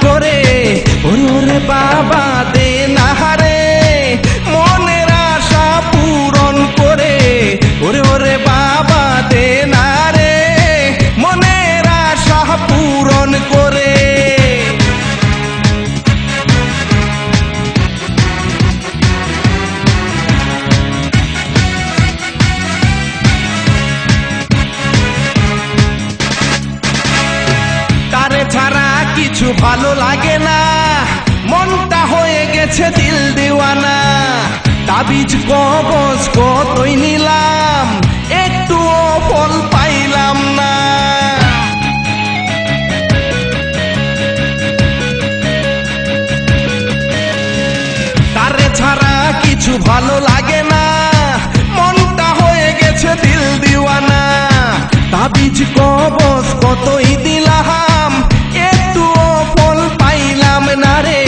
করে ওরে বাবা দে না রে মনের আশা পূরণ করে ওরে বাবা দে না রে মনের আশা পূরণ করে। তারে ছাড়া কিছু ভালো লাগে না মনটা হয়ে গেছে দিল দিওয়ানা। তাবিজ কবজ কতই নিলাম একটুও ফল পাইলাম না। তারে ছাড়া কিছু ভালো লাগে না মনটা হয়ে গেছে দিল দিওয়ানা। তাবিজ কবজ কতই দিলাম একটুও ফল পাইলাম না রে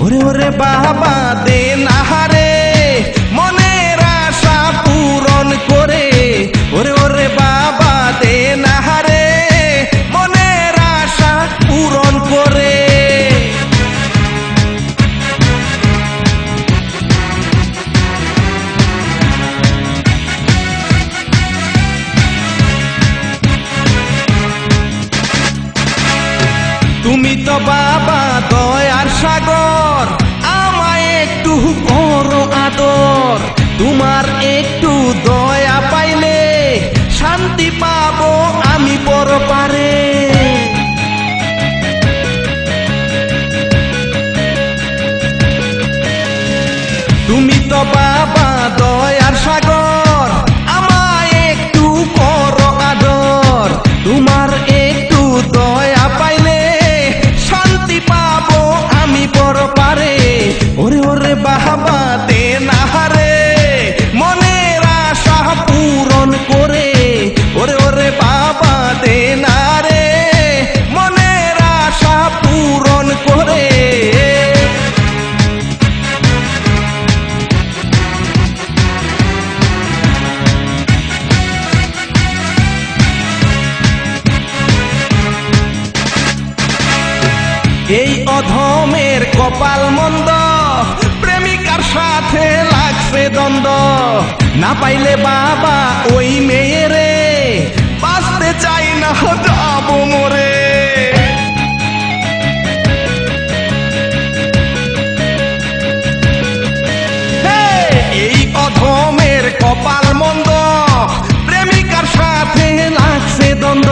ওরে বাবা দে না রে মনের আশা পূরণ করে ওরে বাবা দে না রে মনের আশা পূরণ করে। তুমি তো বাবা দয়ার সাগর আমায় একটু করো আদর। তোমার একটু দয়া পাইলে শান্তি পাবো আমি পরপারে। তুমি তো বাবা দয়ার সাগর আমায় একটু করো আদর। তোমার একটু দয়া পাইলে শান্তি পাবো আমি পরপারে ওরে বাবা দে না রে মনের আশা পূরণ করে ওরে বাবা দে না রে মনের আশা পূরণ করে। এই অধমের কপাল মন্দ প্রেমিকার সাথে লাগছে দ্বন্দ্ব। না পাইলে বাবা ওই মেয়েরে বাঁচতে চাই না যাবো মরে। এই অধমের কপাল মন্দ প্রেমিকার সাথে লাগছে দ্বন্দ্ব।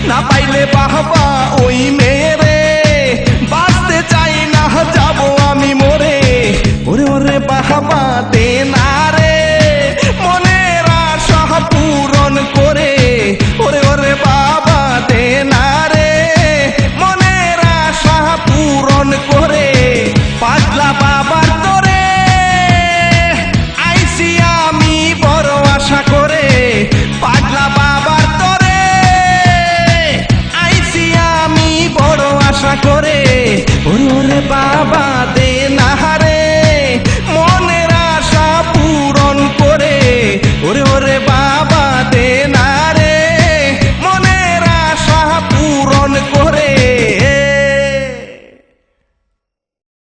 না পাইলে বাবা